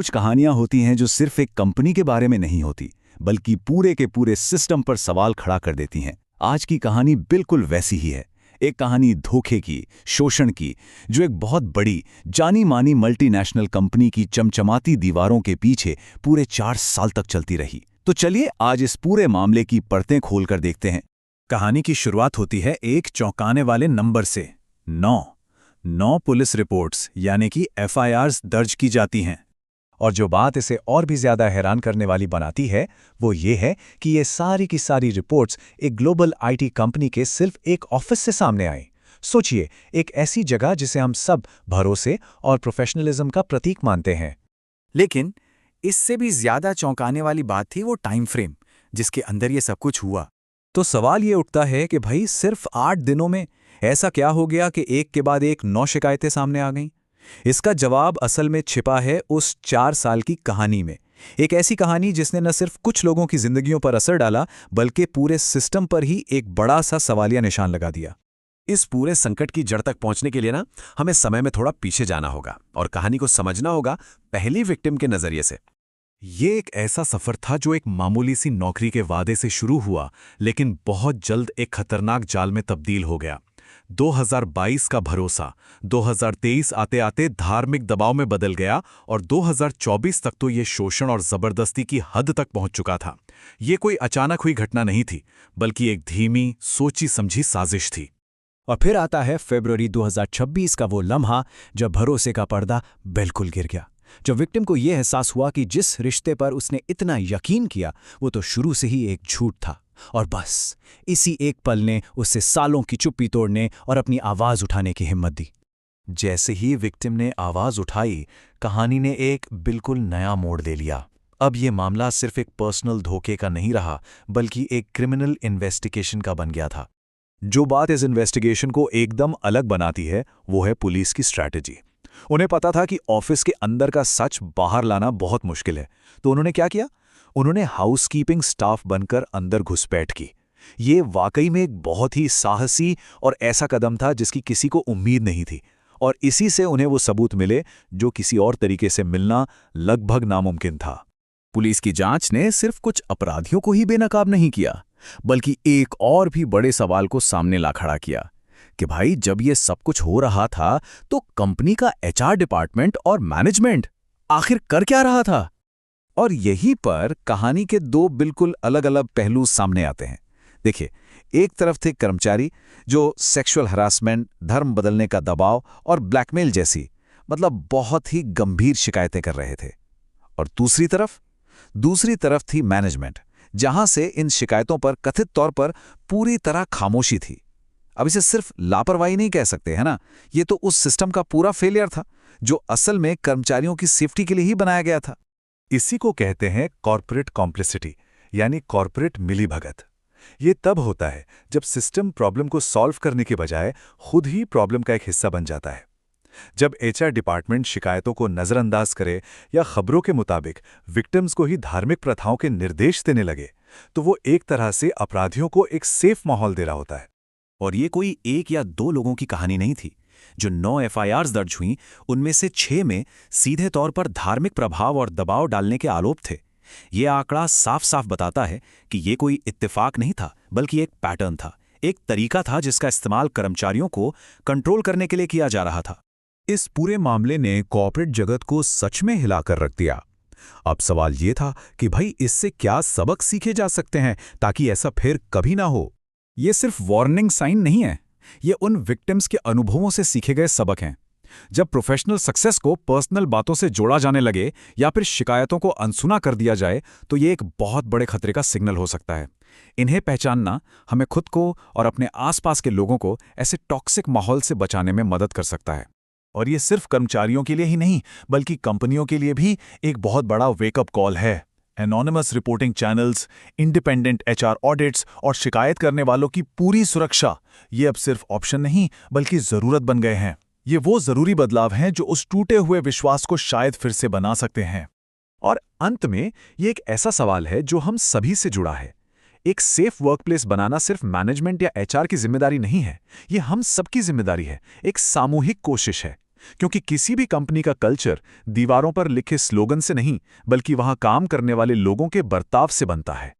कुछ कहानियां होती हैं जो सिर्फ एक कंपनी के बारे में नहीं होती, बल्कि पूरे के पूरे सिस्टम पर सवाल खड़ा कर देती हैं। आज की कहानी बिल्कुल वैसी ही है। एक कहानी धोखे की, शोषण की, जो एक बहुत बड़ी, जानी मानी मल्टीनेशनल कंपनी की चमचमाती दीवारों के पीछे पूरे 4 साल तक चलती रही। तो चलिए आज इस पूरे मामले की परतें खोलकर देखते हैं। कहानी की शुरुआत होती है एक चौंकाने वाले नंबर से। 9 पुलिस रिपोर्ट्स यानी कि FIRs दर्ज की जाती हैं। और जो बात इसे और भी ज्यादा हैरान करने वाली बनाती है वो ये है कि ये सारी की सारी रिपोर्ट्स एक ग्लोबल IT कंपनी के सिर्फ एक ऑफिस से सामने आई। सोचिए, एक ऐसी जगह जिसे हम सब भरोसे और प्रोफेशनलिज्म का प्रतीक मानते हैं। लेकिन इससे भी ज्यादा चौंकाने वाली बात थी वो टाइम फ्रेम जिसके अंदर ये सब कुछ हुआ। तो सवाल ये उठता है कि भाई सिर्फ 8 दिनों में ऐसा क्या हो गया कि एक के बाद एक 9 शिकायतें सामने आ गईं? इसका जवाब असल में छिपा है उस 4 साल की कहानी में। एक ऐसी कहानी जिसने न सिर्फ कुछ लोगों की जिंदगियों पर असर डाला, बल्कि पूरे सिस्टम पर ही एक बड़ा सा सवालिया निशान लगा दिया। इस पूरे संकट की जड़ तक पहुंचने के लिए ना हमें समय में थोड़ा पीछे जाना होगा और कहानी को समझना होगा पहली विक्टिम के नजरिए से। ये एक ऐसा सफर था जो एक मामूली सी नौकरी के वादे से शुरू हुआ, लेकिन बहुत जल्द एक खतरनाक जाल में तब्दील हो गया। 2022 का भरोसा 2023 आते आते धार्मिक दबाव में बदल गया और 2024 तक तो ये शोषण और जबरदस्ती की हद तक पहुंच चुका था। ये कोई अचानक हुई घटना नहीं थी, बल्कि एक धीमी, सोची समझी साजिश थी। और फिर आता है फरवरी 2026 का वो लम्हा जब भरोसे का पर्दा बिल्कुल गिर गया। जब विक्टिम को यह एहसास हुआ कि जिस रिश्ते पर उसने इतना यकीन किया वो तो शुरू से ही एक झूठ था, और बस इसी एक पल ने उससे सालों की चुप्पी तोड़ने और अपनी आवाज उठाने की हिम्मत दी। जैसे ही विक्टिम ने आवाज उठाई, कहानी ने एक बिल्कुल नया मोड़ ले लिया। अब ये मामला सिर्फ एक पर्सनल धोखे का नहीं रहा, बल्कि एक क्रिमिनल इन्वेस्टिगेशन का बन गया था। जो बात इस इन्वेस्टिगेशन को एकदम अलग बनाती है वो है पुलिस की स्ट्रैटेजी। उन्हें पता था कि ऑफिस के अंदर का सच बाहर लाना बहुत मुश्किल है, तो उन्होंने क्या किया? उन्होंने हाउसकीपिंग स्टाफ बनकर अंदर घुसपैठ की। ये वाकई में एक बहुत ही साहसी और ऐसा कदम था जिसकी किसी को उम्मीद नहीं थी, और इसी से उन्हें वो सबूत मिले जो किसी और तरीके से मिलना लगभग नामुमकिन था। पुलिस की जांच ने सिर्फ कुछ अपराधियों को ही बेनकाब नहीं किया, बल्कि एक और भी बड़े सवाल को सामने ला खड़ा किया कि भाई जब ये सब कुछ हो रहा था तो कंपनी का HR डिपार्टमेंट और मैनेजमेंट आखिर कर क्या रहा था? और यहीं पर कहानी के 2 बिल्कुल अलग अलग पहलू सामने आते हैं। देखिए, एक तरफ थे कर्मचारी जो सेक्सुअल हरासमेंट, धर्म बदलने का दबाव और ब्लैकमेल जैसी बहुत ही गंभीर शिकायतें कर रहे थे, और दूसरी तरफ थी मैनेजमेंट, जहां से इन शिकायतों पर कथित तौर पर पूरी तरह खामोशी थी। अब इसे सिर्फ लापरवाही नहीं कह सकते, है ना? ये तो उस सिस्टम का पूरा फेलियर था जो असल में कर्मचारियों की सेफ्टी के लिए ही बनाया गया था। इसी को कहते हैं कॉर्पोरेट कॉम्प्लिसिटी, यानी कॉर्पोरेट मिलीभगत। ये तब होता है जब सिस्टम प्रॉब्लम को सॉल्व करने के बजाय खुद ही प्रॉब्लम का एक हिस्सा बन जाता है। जब HR डिपार्टमेंट शिकायतों को नजरअंदाज करे या खबरों के मुताबिक विक्टिम्स को ही धार्मिक प्रथाओं के निर्देश देने लगे, तो वो एक तरह से अपराधियों को एक सेफ माहौल दे रहा होता है। और ये कोई 1 या 2 लोगों की कहानी नहीं थी। जो 9 FIRs दर्ज हुईं, उनमें से 6 में सीधे तौर पर धार्मिक प्रभाव और दबाव डालने के आरोप थे। ये आंकड़ा साफ साफ बताता है कि ये कोई इत्तेफाक नहीं था, बल्कि एक पैटर्न था, एक तरीका था जिसका इस्तेमाल कर्मचारियों को कंट्रोल करने के लिए किया जा रहा था। इस पूरे मामले ने कॉर्पोरेट जगत को सच में हिलाकर रख दिया। अब सवाल ये था कि भाई इससे क्या सबक सीखे जा सकते हैं ताकि ऐसा फिर कभी ना हो। ये सिर्फ वार्निंग साइन नहीं है, ये उन विक्टिम्स के अनुभवों से सीखे गए सबक हैं। जब प्रोफेशनल सक्सेस को पर्सनल बातों से जोड़ा जाने लगे या फिर शिकायतों को अनसुना कर दिया जाए, तो ये एक बहुत बड़े खतरे का सिग्नल हो सकता है। इन्हें पहचानना हमें खुद को और अपने आसपास के लोगों को ऐसे टॉक्सिक माहौल से बचाने में मदद कर सकता है। और ये सिर्फ कर्मचारियों के लिए ही नहीं, बल्कि कंपनियों के लिए भी एक बहुत बड़ा वेकअप कॉल है। Anonymous reporting channels, independent HR audits और शिकायत करने वालों की पूरी सुरक्षा, ये अब सिर्फ ऑप्शन नहीं बल्कि जरूरत बन गए हैं। ये वो जरूरी बदलाव हैं जो उस टूटे हुए विश्वास को शायद फिर से बना सकते हैं। और अंत में ये एक ऐसा सवाल है जो हम सभी से जुड़ा है। एक सेफ वर्कप्लेस बनाना सिर्फ मैनेजमेंट या HR की जिम्मेदारी नहीं है, ये हम सबकी जिम्मेदारी है, एक सामूहिक कोशिश है। क्योंकि किसी भी कंपनी का कल्चर दीवारों पर लिखे स्लोगन से नहीं, बल्कि वहां काम करने वाले लोगों के बर्ताव से बनता है।